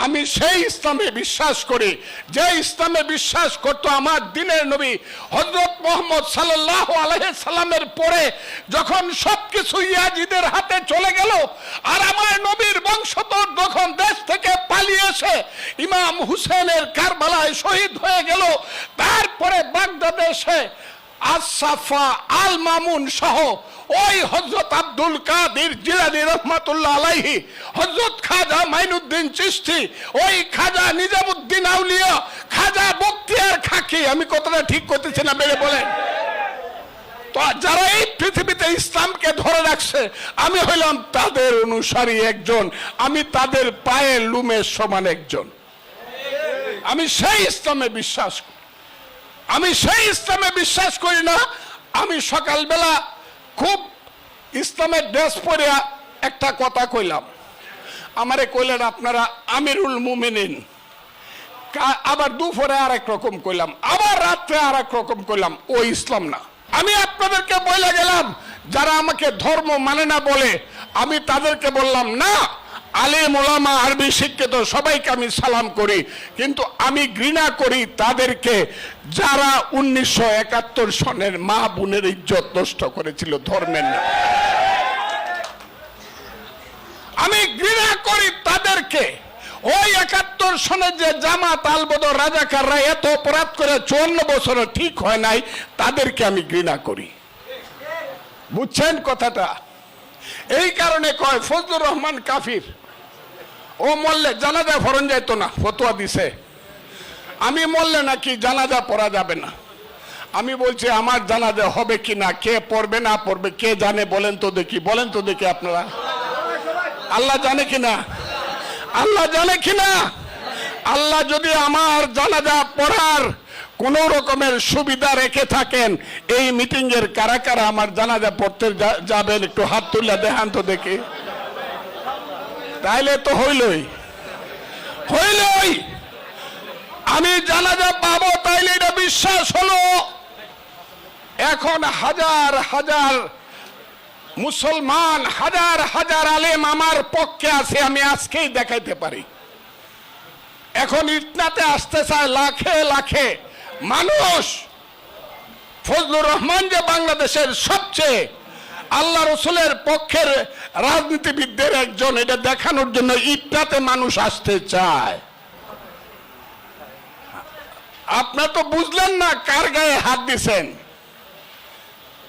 আমি সেই ইসলামে বিশ্বাস করি যে ইসলামে বিশ্বাস করতো আমার দিনের নবী হযরত মুহাম্মদ সাল্লাল্লাহু আলাইহি সাল্লামের পরে যখন সবকিছু ইয়াজিদের হাতে চলে গেল আর আমার নবীর বংশধর যখন দেশ থেকে পালিয়ে এসে ইমাম হুসেনের কারবালায় শহীদ হয়ে গেল, তারপরে বাগদাদেশে আশরাফা আল মামুন সহ ওই হযরত আব্দুল কাদের জিলানী রহমাতুল্লাহ আলাইহি, হযরত খাজা মাইনুদ্দিন চিশতি, ওই খাজা নিজামুদ্দিন আউলিয়া, খাজা বখতিয়ার খাকি, আমি কতটা ঠিক করতেছি না বেড়ে বলেন? তো যারা এই পৃথিবীতে ইসলামকে ধরে রাখছে আমি হইলাম তাদের অনুসারী একজন, আমি তাদের পায়ের লুমের সমান একজন। আমি সেই ইসলামে বিশ্বাস করি, আমি সেই ইসলামে বিশ্বাস করি না। আমি সকালবেলা খুব ইসলামের ড্রেস পরে একটা কথা কইলাম, আমারে কইলেন আপনারা আমিরুল মুমিনিন, আবার দুপুরে আর এক রকম কইলাম, আবার রাত্রে আর এক রকম কইলাম, ও ইসলাম না। আমি আপনাদেরকে বলে গেলাম যারা আমাকে ধর্ম মানে না বলে, আমি তাদেরকে বললাম না, আলেম ওলামা আরবি শিক্ষিত সবাইকে আমি সালাম করি, কিন্তু আমি ঘৃণা করি তাদেরকে যারা 1971 সনের মা বোনের ইজ্জত নষ্ট করেছিল ধর্মের নামে। আমি ঘৃণা করি তাদেরকে, ওই 71 সনের যে জামাত আলবদর রাজাকাররা এত অপরাধ করে 54 বছর ঠিক হয় নাই, তাদেরকে আমি ঘৃণা করি। বুঝছেন কথাটা? এই কারণে কয় ফজলুর রহমান কাফির, ও মরলে জানাজা ফরন যাইতো না, ফতোয়া দিছে। আমি মরলে নাকি জানাজা পড়া যাবে না। আমি বলছি আমার জানাজা হবে কিনা, কে পড়বে না পড়বে কে জানে? বলেন তো দেখি, বলেন তো দেখি আপনারা। আল্লাহ জানে কিনা? আল্লাহ জানে কিনা? আল্লাহ যদি আমার জানাজা পড়ার কোন রকমের সুবিধা রেখে থাকেন, এই মিটিং এর কারা কারা আমার জানাজা পড়তে যাবেন একটু হাত তুলে দেখান তো দেখি। তাইলে তো হইলই, আমি জানাজা পাবো, তাইলে এটা বিশ্বাস হলো। এখন হাজার হাজার মুসলমান, হাজার হাজার আলেম আমার পক্ষে আছে, আমি আজকেই দেখাইতে পারি। এখন ইটনাতে আসতে চায় লাখে লাখে মানুষ। ফজলুর রহমান যে বাংলাদেশের সবচেয়ে আল্লাহ রসুলের পক্ষের রাজনীতিবিদদের একজন, এটা দেখানোর জন্য ইটনাতে মানুষ আসতে চায়। আপনার তো বুঝলেন না কার গায়ে হাত দিছেন,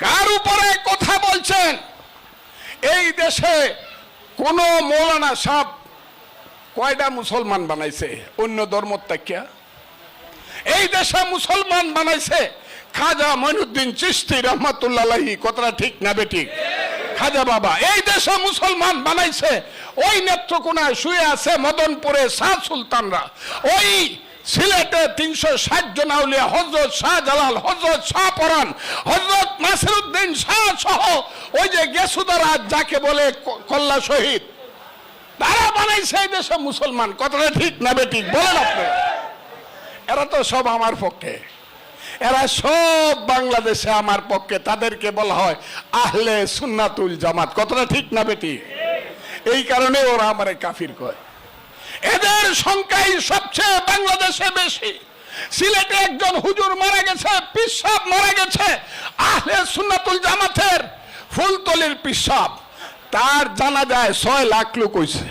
কার উপরে কথা বলছেন। এই দেশে কোন মৌলানা সাহেব কয়টা মুসলমান বানাইছে অন্য ধর্ম থেকে? এই দেশে মুসলমান বানাইছে খাজা মঈনুদ্দিন চিশতি রহমাতুল্লাহ আলাইহি, কথাটা ঠিক না বেঠিক? খাজা বাবা এই দেশে মুসলমান বানাইছে। ওই নেত্রকোনায় শুয়ে আছে মদনপুরে শাহ সুলতানরা, ওই সিলেটে 360 জন আউলিয়া, হযরত শাহজালাল, হযরত শাহপরান, হযরত নাসিরউদ্দিন শাহ সহ ওই যে গেসুদারা যাকে বলে কল্লা শহীদ, তারা বানাইছে এই দেশে মুসলমান। কথাটা ঠিক না বেঠিক বলেন আপনি? এরা তো সব আমার পক্ষে, এরা সব বাংলাদেশে আমার পক্ষে। তাদেরকে বলা হয় আহলে সুন্নাতুল জামাত। কথাটা ঠিক না বেঠিক? এই কারণে ওরা আমারে কাফির কয়। এদের সংখ্যাই সবচেয়ে বাংলাদেশে বেশি। সিলেটে একজন হুজুর মারা গেছে, পীর সাহেব মারা গেছে, আহলে সুন্নাতুল জামাতের ফুলতলির পীর সাহেব, তার জানাজায় 6 লাখ লোক হইছে।